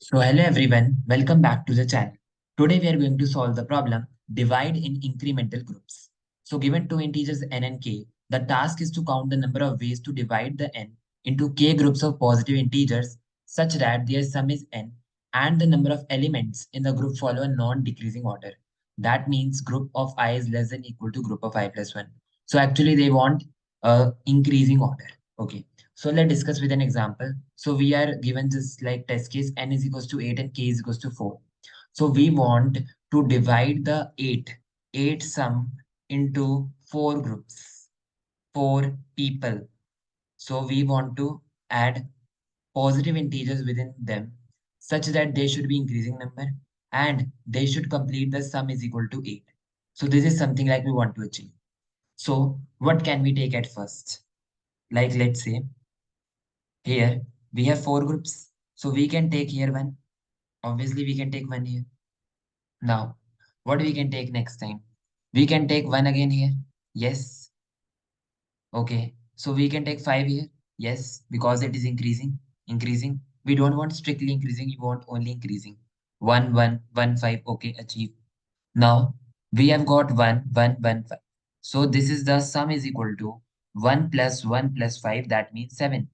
So hello everyone, welcome back to the channel. Today we are going to solve the problem divide in incremental groups. So given two integers n and k, the task is to count the number of ways to divide the n into k groups of positive integers such that their sum is n and the number of elements in the group follow a non-decreasing order. That means group of I is less than equal to group of I plus 1. So actually they want increasing order. Okay. So let's discuss with an example. So we are given this like test case n is equals to 8 and k is equals to 4. So we want to divide the 8 sum into 4 groups, 4 people. So we want to add positive integers within them such that they should be increasing number and they should complete the sum is equal to 8. So this is something like we want to achieve. So what can we take at first? Like let's say here we have 4 groups. So we can take here one. Obviously, we can take one here. Now, what we can take next time? We can take one again here. Yes. Okay. So we can take 5 here. Yes, because it is increasing. Increasing. We don't want strictly increasing. We want only increasing. 1, 1, 1, 5. Okay, achieve. Now, we have got 1, 1, 1, 5. So this is the sum is equal to 1 plus 1 plus 5. That means 7.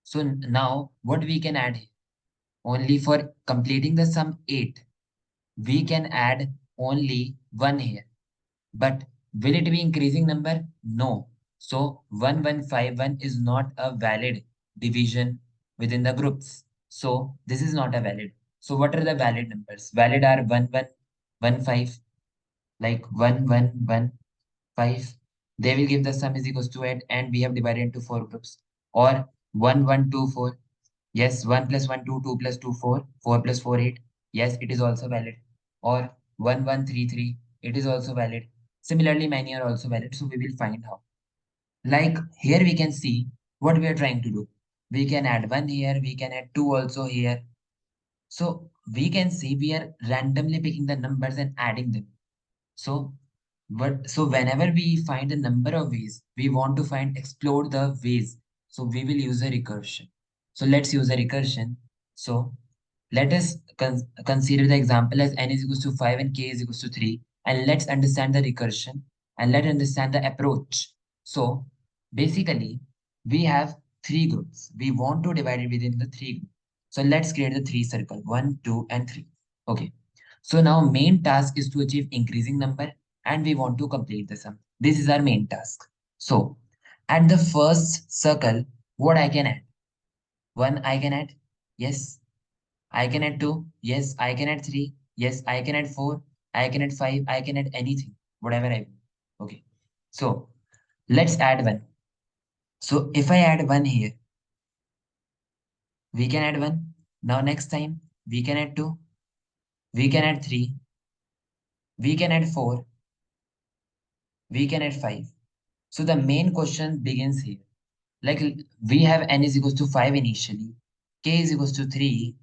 So now, what we can add here? Only for completing the sum 8, we can add only 1 here. But will it be increasing number? No. So 1151 is not a valid division within the groups. So this is not a valid. So what are the valid numbers? Valid are 1115, like 1115. They will give the sum is equals to 8 and we have divided into 4 groups. Or 1124. Yes, 1 plus 1, 2, 2 plus 2, 4, 4 plus 4, 8. Yes, it is also valid. Or 1133, it is also valid. Similarly, many are also valid. So we will find how. Like here we can see what we are trying to do. We can add 1 here, we can add 2 also here. So we can see we are randomly picking the numbers and adding them. So whenever we find a number of ways, we want to explore the ways. So we will use a recursion. So let's use a recursion. So let us consider the example as n is equals to 5 and k is equals to 3. And let's understand the recursion and let's understand the approach. So basically, we have 3 groups. We want to divide it within the 3 groups. So let's create the 3 circle, 1, 2, and 3. Okay. So now main task is to achieve increasing number and we want to complete the sum. This is our main task. So at the first circle, what I can add? 1 I can add. Yes. I can add 2. Yes. I can add 3. Yes. I can add 4. I can add 5. I can add anything. Whatever I want. Okay. So let's add 1. So if I add 1 here, we can add 1. Now next time, we can add 2. We can add 3. We can add 4. We can add 5. So the main question begins here. Like we have n is equals to 5 initially, k is equals to 3,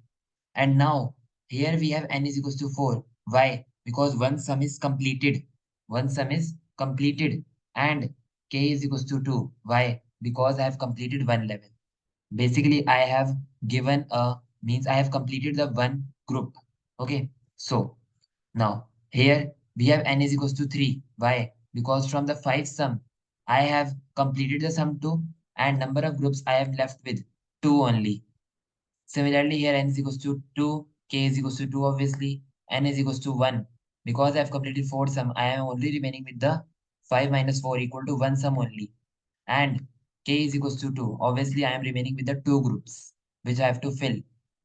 and now here we have n is equals to 4. Why? Because one sum is completed. One sum is completed and k is equals to 2. Why? Because I have completed one level. Basically, I have given a means I have completed the one group. Okay. So now here we have n is equals to 3. Why? Because from the 5 sum, I have completed the sum 2 and number of groups I am left with 2 only. Similarly, here n is equals to 2, k is equals to 2 obviously, n is equals to 1. Because I have completed 4 sum, I am only remaining with the 5 minus 4 equal to 1 sum only. And k is equals to 2. Obviously, I am remaining with the 2 groups, which I have to fill.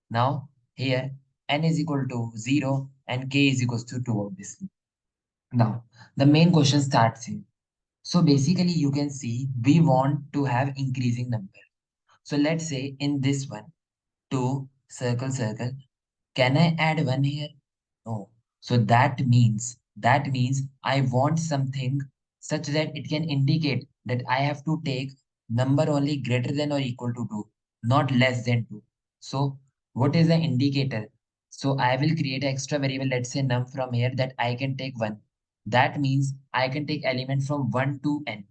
Now, here, n is equal to 0 and k is equals to 2, obviously. Now, the main question starts here. So basically, you can see we want to have increasing number. So let's say in this one, 2, circle, circle. Can I add 1 here? No. So that means I want something such that it can indicate that I have to take number only greater than or equal to 2, not less than 2. So what is the indicator? So I will create an extra variable, let's say num from here that I can take 1. That means I can take element from 1 to n.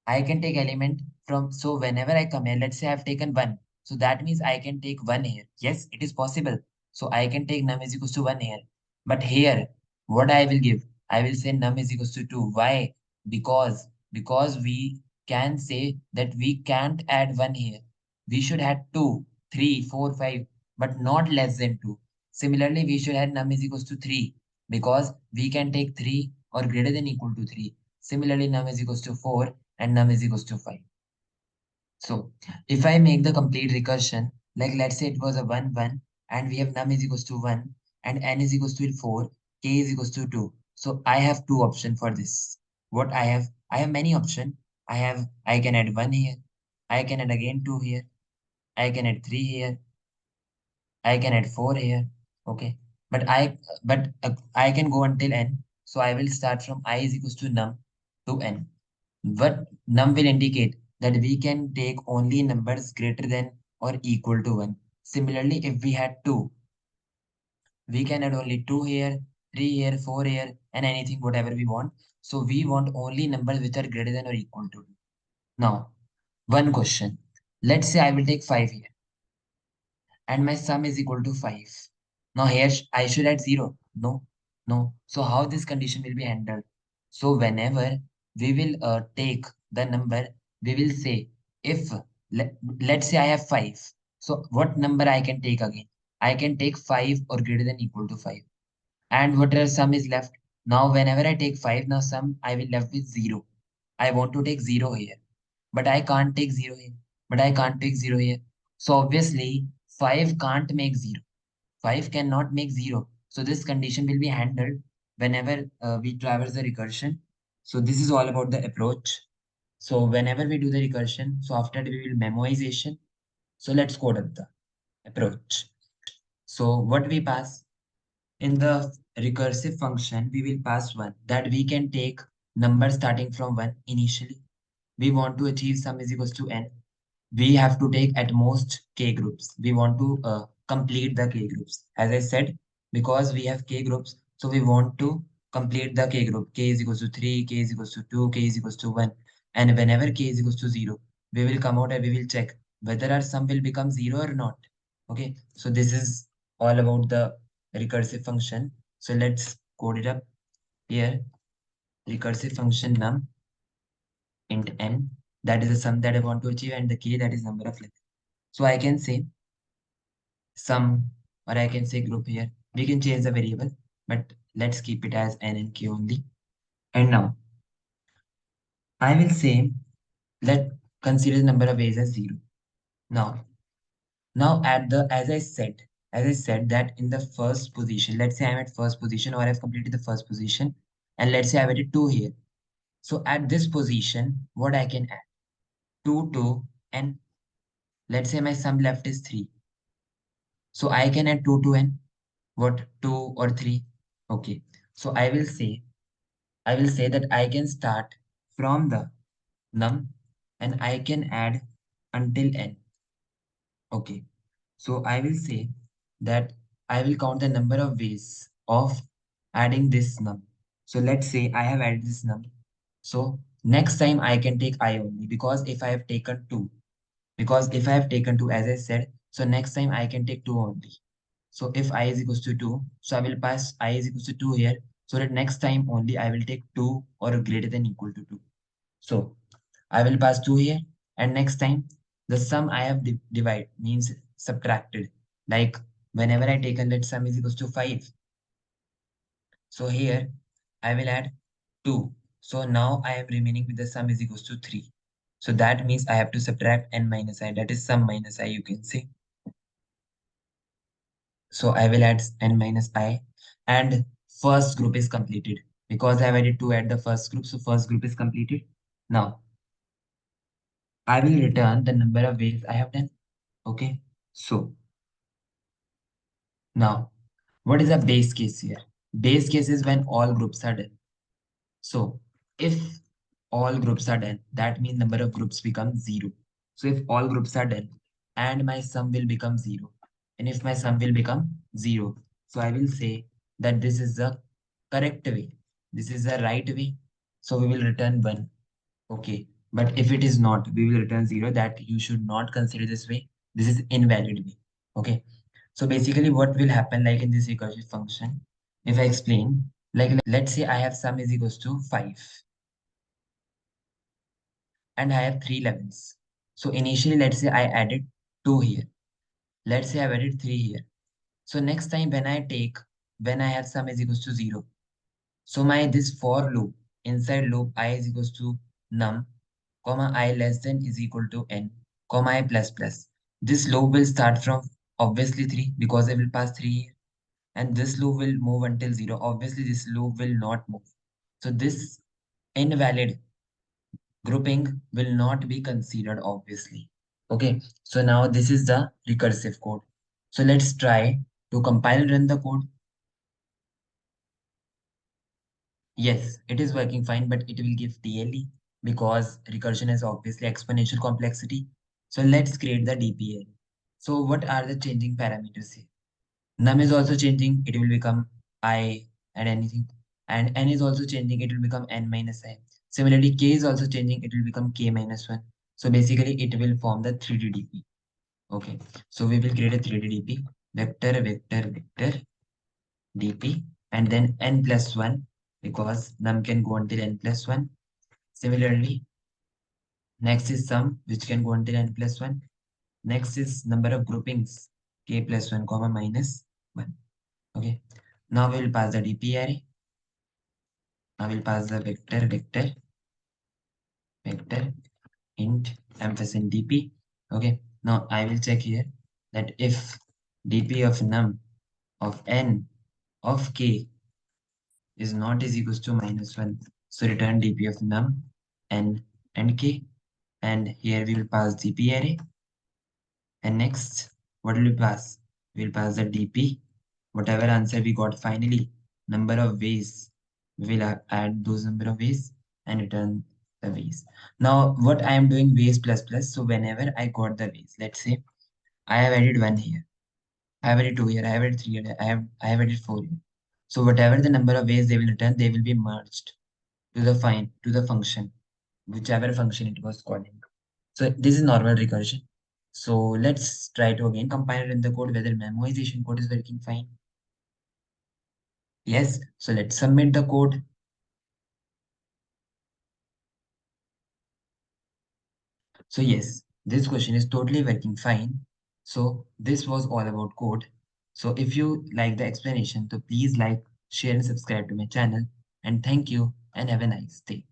I can take element from, so whenever I come here, let's say I've taken 1. So that means I can take 1 here. Yes, it is possible. So I can take num is equals to 1 here. But here, what I will give? I will say num is equals to 2. Why? Because we can say that we can't add 1 here. We should have 2, 3, 4, 5, but not less than 2. Similarly, we should have num is equals to 3 because we can take 3 or greater than equal to 3. Similarly, num is equals to 4 and num is equals to 5. So if I make the complete recursion, like let's say it was a 1, 1, and we have num is equals to 1, and n is equals to 4, k is equals to 2. So I have two options for this. What I have many options. I can add 1 here. I can add again 2 here. I can add 3 here. I can add 4 here. Okay. I can go until n. So I will start from I is equals to num to n. But num will indicate that we can take only numbers greater than or equal to 1. Similarly, if we had 2, we can add only 2 here, 3 here, 4 here, and anything, whatever we want. So we want only numbers which are greater than or equal to 2. Now, one question. Let's say I will take 5 here and my sum is equal to 5. Now here I should add 0. No, no. So how this condition will be handled? So whenever we will take the number, we will say if let's say I have 5. So what number I can take again? I can take 5 or greater than equal to 5. And whatever sum is left. Now whenever I take 5, now sum I will left with 0. I want to take 0 here. But I can't take 0 here. But I can't take 0 here. So obviously 5 can't make 0. 5 cannot make 0. So this condition will be handled whenever we traverse the recursion. So this is all about the approach. So whenever we do the recursion, so after that we will memoization. So let's code up the approach. So what we pass in the recursive function, we will pass 1 that we can take number starting from 1 initially. We want to achieve sum is equals to n. We have to take at most k groups. We want to complete the k groups. As I said, because we have k groups, so we want to complete the k group. K is equals to 3, k is equals to 2, k is equals to 1. And whenever k is equals to 0, we will come out and we will check whether our sum will become 0 or not. Okay, so this is all about the recursive function. So let's code it up here. Recursive function num int n, that is the sum that I want to achieve, and the k, that is number of length. So I can say sum, or I can say group here. We can change the variable, but let's keep it as n and k only. And now I will say let consider the number of ways as 0. Now, at the as I said that in the first position, let's say I'm at first position or I've completed the first position, and let's say I've added 2 here. So at this position, what I can add? 2, 2, and let's say my sum left is 3. So I can add 2 to n. What, 2 or 3? Okay. So I will say that I can start from the num and I can add until n. Okay. So I will say that I will count the number of ways of adding this num. So let's say I have added this num. So next time I can take I only because if I have taken 2, because if I have taken 2, as I said, so next time I can take 2 only. So if I is equals to 2, so I will pass I is equals to 2 here. So that next time only I will take 2 or greater than equal to 2. So I will pass 2 here. And next time the sum I have divide means subtracted. Like whenever I take a let sum is equals to 5. So here I will add 2. So now I am remaining with the sum is equals to 3. So that means I have to subtract n minus I. That is sum minus I, you can say. So I will add n minus I, and first group is completed because I have added 2 at the first group. So first group is completed. Now I will return the number of ways I have done. Okay. So now what is the base case here? Base case is when all groups are done. So if all groups are done, that means number of groups becomes 0. So if all groups are done and my sum will become 0, and if my sum will become 0, so I will say that this is the correct way. This is the right way. So we will return 1. Okay. But if it is not, we will return 0. That you should not consider this way. This is invalid way. Okay. So basically what will happen like in this recursive function, if I explain, like let's say I have sum is equals to 5 and I have 3 11s. So initially, let's say I added 2 here. Let's say I've added 3 here. So next time when I have sum is equals to 0. So my this for loop, inside loop I is equals to num, comma I less than is equal to n, comma I plus plus. This loop will start from obviously 3 because I will pass 3 here. And this loop will move until 0. Obviously, this loop will not move. So this invalid grouping will not be considered, obviously. Okay, so now this is the recursive code. So let's try to compile and run the code. Yes, it is working fine, but it will give TLE because recursion is obviously exponential complexity. So let's create the DPA. So what are the changing parameters here? Num is also changing, it will become I and anything. And n is also changing, it will become n minus I. Similarly, k is also changing, it will become k minus 1. So basically, it will form the 3D DP. Okay, so we will create a 3D DP, vector, vector, vector, DP, and then n plus 1, because num can go until n plus 1. Similarly, next is sum, which can go until n plus 1. Next is number of groupings, k plus 1, comma minus 1. Okay, now we will pass the DP array. Now we'll pass the vector, vector, vector, int, ampersand DP. Okay, now I will check here that if DP of num of n of k is not is equals to minus 1. So return DP of num, n, and k. And here we will pass DP array. And next, what will we pass? We will pass the DP. Whatever answer we got finally, number of ways, we will add those number of ways and return the ways. Now, what I am doing ways plus plus. So whenever I got the ways, let's say I have added 1 here, I have added 2 here, I have added 3 here, I have added 4 here. So whatever the number of ways they will return, they will be merged to the function, whichever function it was calling. So this is normal recursion. So let's try to again compile it in the code whether memoization code is working fine. Yes, so let's submit the code. So yes, this question is totally working fine. So this was all about code. So if you like the explanation, so please like, share and subscribe to my channel. And thank you and have a nice day.